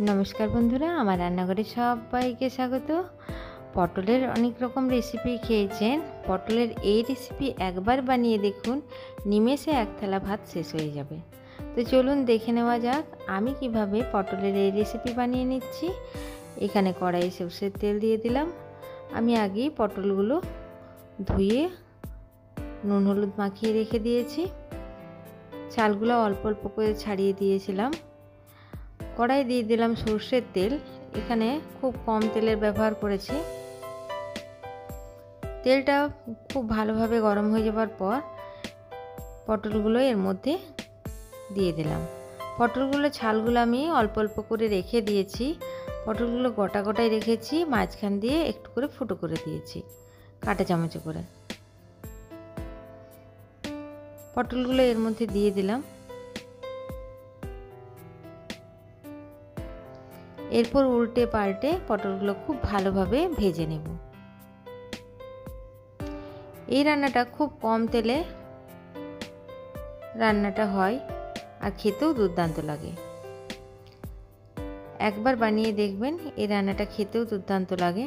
নমস্কার বন্ধুরা, আমার রান্নাঘরে সবাইকে স্বাগত। পটলের অনেক রকম রেসিপি খেয়েছেন, পটলের এই রেসিপি একবার বানিয়ে দেখুন, নিমেষে এক থালা ভাত শেষ হয়ে যাবে। তো চলুন দেখে নেওয়া যাক আমি কিভাবে পটলের এই রেসিপি বানিয়ে নিচ্ছি। এখানে কড়াই সরষের তেল দিয়ে দিলাম। আমি আগেই পটলগুলো ধুয়ে নুন হলুদ মাখিয়ে রেখে দিয়েছি। চালগুলো অল্প অল্প করে ছাড়িয়ে দিয়েছিলাম। কড়াই দিয়ে দিলাম সরষের তেল। এখানে খুব কম তেলের ব্যবহার করেছি। তেলটা খুব ভালোভাবে গরম হয়ে যাবার পর পটলগুলো এর মধ্যে দিয়ে দিলাম। পটলগুলো ছালগুলো আমি অল্প অল্প করে রেখে দিয়েছি। পটলগুলো গোটা গোটাই রেখেছি, মাঝখান দিয়ে একটু করে ফুটো করে দিয়েছি কাঁটা চামচে করে। পটলগুলো এর মধ্যে দিয়ে দিলাম। এরপর উল্টে পাল্টে পটলগুলো খুব ভালোভাবে ভেজে নেব। এই রান্নাটা খুব কম তেলে রান্নাটা হয় আর খেতেও দুর্দান্ত লাগে। একবার বানিয়ে দেখবেন, এই রান্নাটা খেতেও দুর্দান্ত লাগে।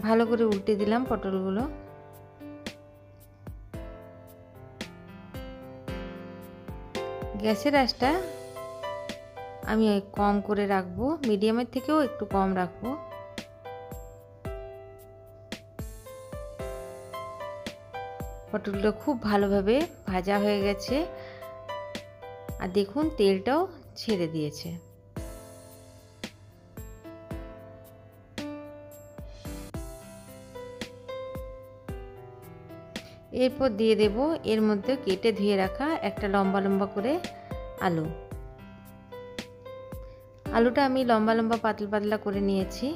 ভালো করে উল্টে দিলাম পটলগুলো। গ্যাসের আঁচটা আমি কম করে রাখবো, মিডিয়ামের থেকেও একটু কম রাখবো। পটলগুলো খুব ভালোভাবে ভাজা হয়ে গেছে আর দেখুন তেলটাও ছেড়ে দিয়েছে। এরপর দিয়ে দেব এর মধ্যে কেটে ধুয়ে রাখা একটা লম্বা লম্বা করে আলু। আলুটা আমি লম্বা লম্বা পাতলা পাতলা করে নিয়েছি।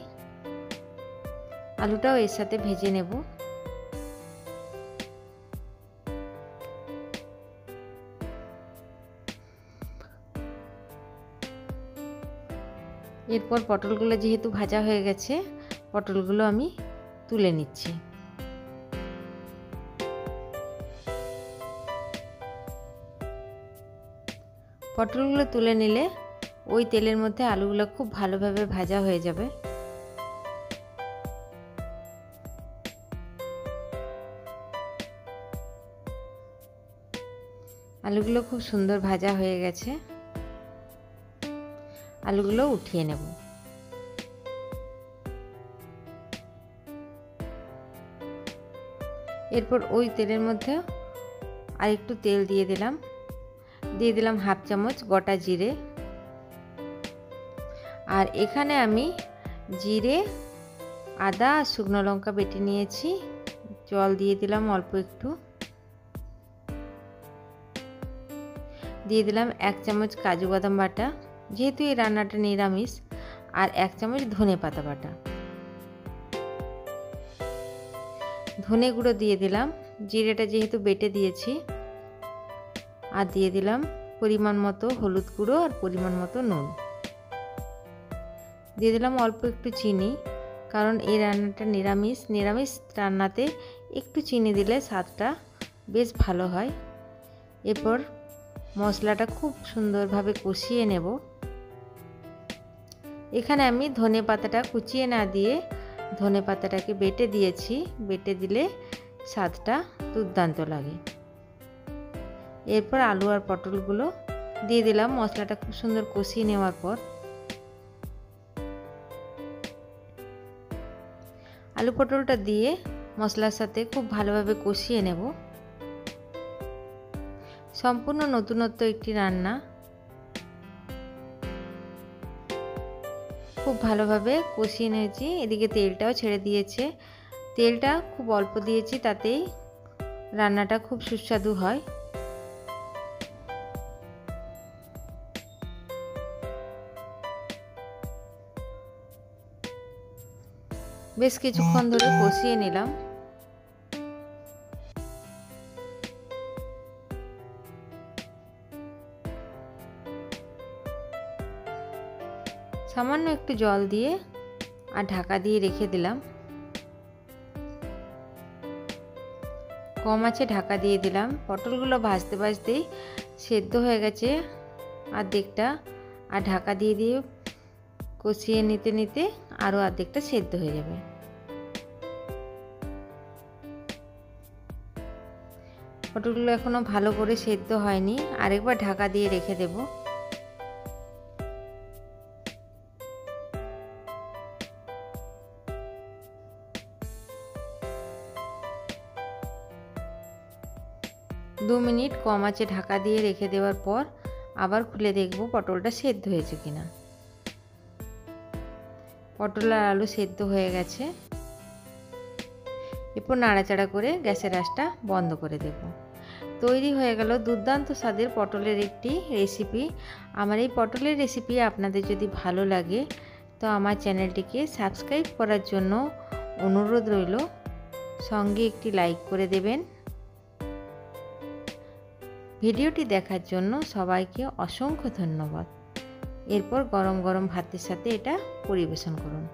আলুটাও এর সাথে ভেজে নেব। এরপর পটলগুলো যেহেতু ভাজা হয়ে গেছে, পটলগুলো আমি তুলে নিচ্ছি। পটলগুলো তুলে নিলে ওই তেলের মধ্যে আলুগুলো খুব ভালোভাবে ভাজা হয়ে যাবে। আলুগুলো খুব সুন্দর ভাজা হয়ে গেছে। আলুগুলো উঠিয়ে নেব। এরপর ওই তেলের মধ্যে আরেকটু তেল দিয়ে দিলাম। দিয়ে দিলাম হাফ চামচ গোটা জিরে। আর এখানে আমি জিরে, আদা আর শুকনো লঙ্কা বেটে নিয়েছি। জল দিয়ে দিলাম অল্প একটু। দিয়ে দিলাম 1 চামচ কাজু বাদাম বাটা, যেহেতু এই রান্নাটা নিরামিষ, আর 1 চামচ ধনে পাতা বাটা। ধনে গুঁড়ো দিয়ে দিলাম, জিরেটা যেহেতু বেটে দিয়েছি। আর দিয়ে দিলাম পরিমাণ মতো হলুদ গুঁড়ো আর পরিমাণ মতো নুন। দিয়ে দিলাম অল্প একটু চিনি, কারণ এই রান্নাটা নিরামিষ। নিরামিষ রান্নাতে একটু চিনি দিলে স্বাদটা বেশ ভালো হয়। এরপর মশলাটা খুব সুন্দরভাবে কষিয়ে নেব। এখানে আমি ধনে পাতাটা কুচিয়ে না দিয়ে ধনে পাতাটাকে বেটে দিয়েছি। বেটে দিলে স্বাদটা দুর্দান্ত লাগে। এরপর আলু আর পটলগুলো দিয়ে দিলাম। মশলাটা খুব সুন্দর কষিয়ে নেওয়ার পর আলু পটলটা দিয়ে মশলার সাথে খুব ভালোভাবে কষিয়ে নেব। সম্পূর্ণ নতুনত্ব একটি রান্না। খুব ভালোভাবে কষিয়ে নিয়েছি। এদিকে তেলটাও ছেড়ে দিয়েছে। তেলটা খুব অল্প দিয়েছি, তাতেই রান্নাটা খুব সুস্বাদু হয়। বেশ কিছুক্ষণ ধরে কষিয়ে নিলাম। সামান্য একটু জল দিয়ে আর ঢাকা দিয়ে রেখে দিলাম। কম আছে ঢাকা দিয়ে দিলাম। পটলগুলো ভাজতে ভাজতেই সেদ্ধ হয়ে গেছে। অর্ধেকটা আর ঢাকা দিয়ে দিয়ে কষিয়ে নিতে নিতে আরও অর্ধেকটা সেদ্ধ হয়ে যাবে। পটলগুলো এখনও ভালো করে সেদ্ধ হয়নি, আরেকবার ঢাকা দিয়ে রেখে দেব। দু মিনিট কম আঁচে ঢাকা দিয়ে রেখে দেওয়ার পর আবার খুলে দেখব পটলটা সেদ্ধ হয়েছে কিনা। পটল আর আলু সেদ্ধ হয়ে গেছে। এরপর নাড়াচাড়া করে গ্যাসের আঁচটা বন্ধ করে দেব। তৈরি হয়ে গেল দুর্দান্ত স্বাদের পটলের একটি রেসিপি। আমার এই পটলের রেসিপি আপনাদের যদি ভালো লাগে তো আমার চ্যানেলটিকে সাবস্ক্রাইব করার জন্য অনুরোধ রইল, সঙ্গে একটি লাইক করে দেবেন। ভিডিওটি দেখার জন্য সবাইকে অসংখ্য ধন্যবাদ। এরপর গরম গরম ভাতের সাথে এটা পরিবেশন করুন।